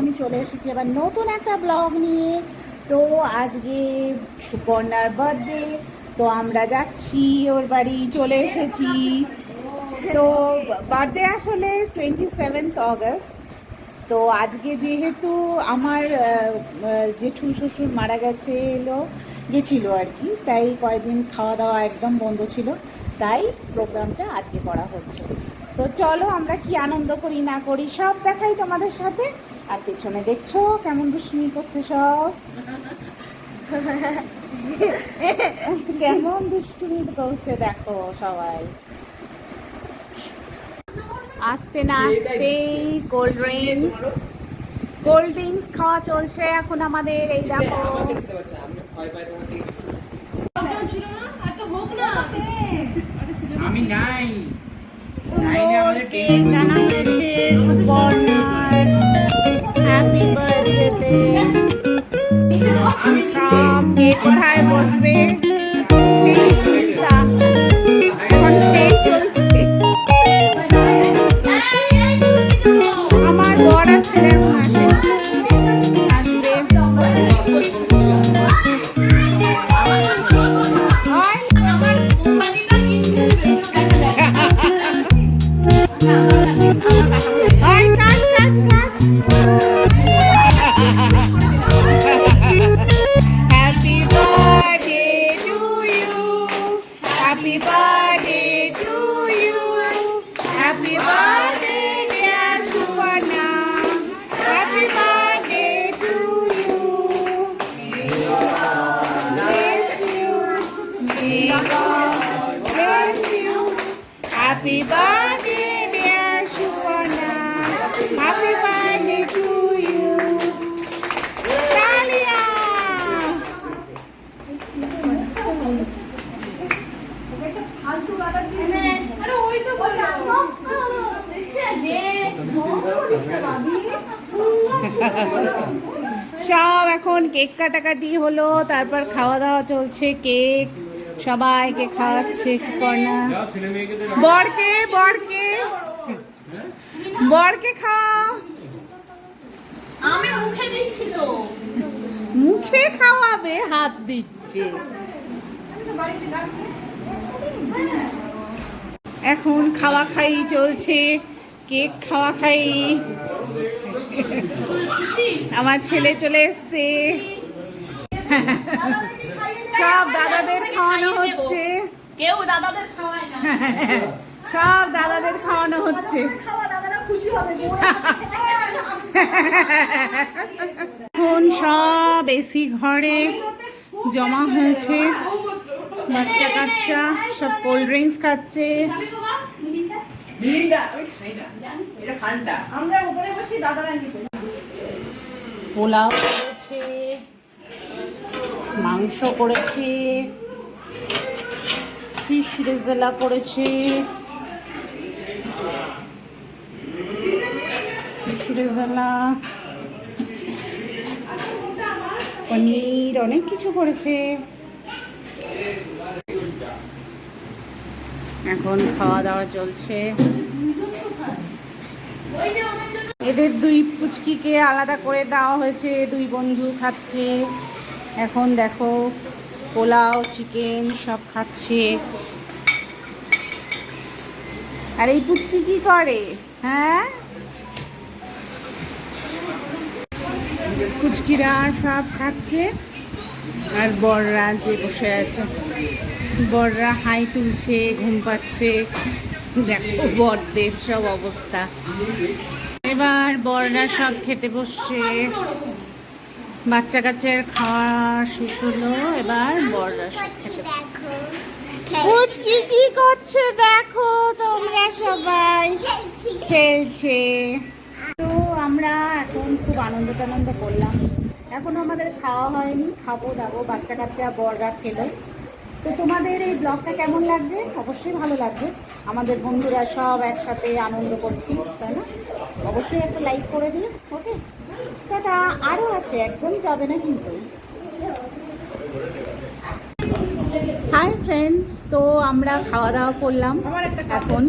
আমি চলে এসেছি আবার নতুন একটা ব্লগ নিয়ে। তো আজকে সুপর্ণার বার্থডে, তো আমরা যাচ্ছি ওর বাড়ি, চলে এসেছি। তো বার্থডে আসলে 27 অগস্ট। তো আজকে যেহেতু আমার জেঠু শ্বশুর মারা গেছিল আর কি, তাই কয়েকদিন খাওয়া দাওয়া একদম বন্ধ ছিল, তাই প্রোগ্রামটা আজকে করা হচ্ছে। তো চলো আমরা কি আনন্দ করি না করি সব দেখাই তোমাদের সাথে। আর পেছনে দেখছো কেমন দুষ্টুমি করছে সব, কেমন দুষ্টুমি করছে দেখো সবাই। আস্তে না আসতেই কোল্ড ড্রিঙ্কস খাওয়া চলছে এখন আমাদের। এই দেখো আমি নাই কেক আনা হয়েছে সুপর্ণার হ্যাপি বার্থডেতে। সব কে কোথায় বসবে সেই চিন্তা, এখন সেই চলছে। আমার বর আর ছেলের আসে Happy birthday, dear Suparna. Happy birthday to you. Talia. সব এখন কেক কাটাকাটি হলো, তারপর খাওয়া দাওয়া চলছে। কেক সবাইকে খাওয়াচ্ছে সুপর্ণা। বরকে খাও। আমি মুখে দিচ্ছি তো। মুখে খাওয়াবে, হাত দিচ্ছে। এখন খাওয়া খাই চলছে, কেক খাওয়া খাই। আমার ছেলে চলে এসছে, সব দাদাদের খাওয়ানো হচ্ছে। কেউ দাদাদের খাওয়ায় না, সব দাদাদের খাওয়ানো হচ্ছে। এখন সব এসি ঘরে জমা হয়েছে, বাচ্চা কাচ্চা সব কোল্ড ড্রিঙ্কস খাচ্ছে। পোলাও করেছে, মাংস করেছে, ফিশ রেজালা করেছে, পনির, অনেক কিছু করেছে। এখন খাওয়া দাওয়া চলছে। এদের দুই পুচকিকে আলাদা করে দেওয়া হয়েছে, দুই বন্ধু খাচ্ছে। এখন দেখো পোলাও, চিকেন সব খাচ্ছে। আর এই পুচকি কি করে? হ্যাঁ, পুচকিরা সব খাচ্ছে আর বড়রা যে বসে আছে, বড়রা হাই তুলছে, ঘুম পাচ্ছে। দেখো বড়দের সব অবস্থা। এবার বড়রা সব খেতে বসছে, বাচ্চা কাচ্চার খাওয়া শেষ হলো, এবার বড়রা সব খেতে। পুচকি কি করছে দেখো তোমরা, সবাই খেলছে। তো আমরা এখন খুব আনন্দ করলাম। এখনো আমাদের খাওয়া হয়নি, খাবো দাবো, বাচ্চা কাচ্চা বড়রা খেলো। তো তোমাদের এই ব্লগটা কেমন লাগছে? অবশ্যই ভালো লাগছে। আমাদের বন্ধুরা সব একসাথে আনন্দ করছি, তাই না? অবশ্যই একটা লাইক করে দিও। ওকে, টাটা। আরও আছে, একদম যাবে না কিন্তু। হাই ফ্রেন্ডস, তো আমরা খাওয়া দাওয়া করলাম। এখন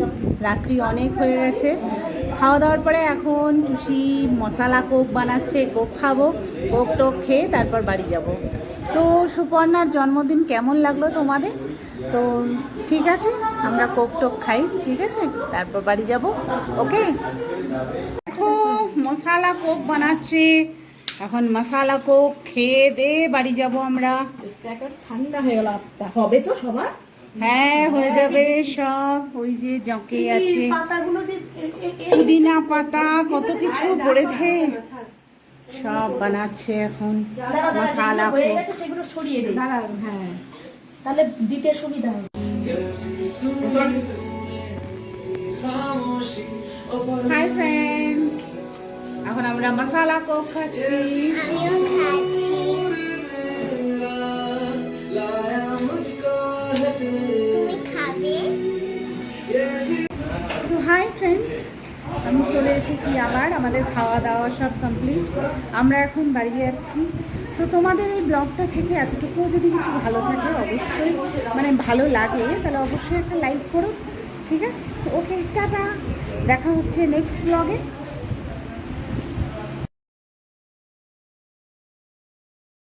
রাত্রি অনেক হয়ে গেছে। খাওয়া দাওয়ার পরে এখন টুসি মশালা কোক বানাচ্ছে, কোক খাবো। কোক টোক খেয়ে তারপর বাড়ি যাব। তো সুপর্ণার জন্মদিন কেমন লাগলো তোমাদের? তো ঠিক আছে, আমরা কোক টোক খাই, ঠিক আছে, তারপর বাড়ি যাব। ওকে, দেখো মশালা কোক বানাচ্ছে। এখন মশালা কোক খেয়ে দে বাড়ি যাব আমরা। ঠান্ডা হয়ে গেল, হবে তো সবার? হ্যাঁ, হয়ে যাবে সব। ওই যে জকে আছে পাতাগুলো যে পুদিনা পাতা, কত কিছু পড়েছে, সব বানাচ্ছে এখন মশালা হয়ে কোক। গেছে সেগুলো ছড়িয়ে দে। হ্যাঁ, তাহলে দিতে সুবিধা হবে। হাই ফ্রেন্ডস, এখন আমরা মশালা কোক খাচ্ছি। আমিও খাচ্ছি। তুমি খাবে? তো হাই ফ্রেন্ডস, আমি চলে এসেছি আবার। আমাদের খাওয়া দাওয়া সব কমপ্লিট, আমরা এখন বাড়ি যাচ্ছি। তো তোমাদের এই ব্লগটা থেকে এতটুকুও যদি কিছু ভালো থাকে, অবশ্যই মানে ভালো লাগে, তাহলে অবশ্যই একটা লাইক করো, ঠিক আছে? ওকে, টাটা, দেখা হচ্ছে নেক্সট ব্লগে।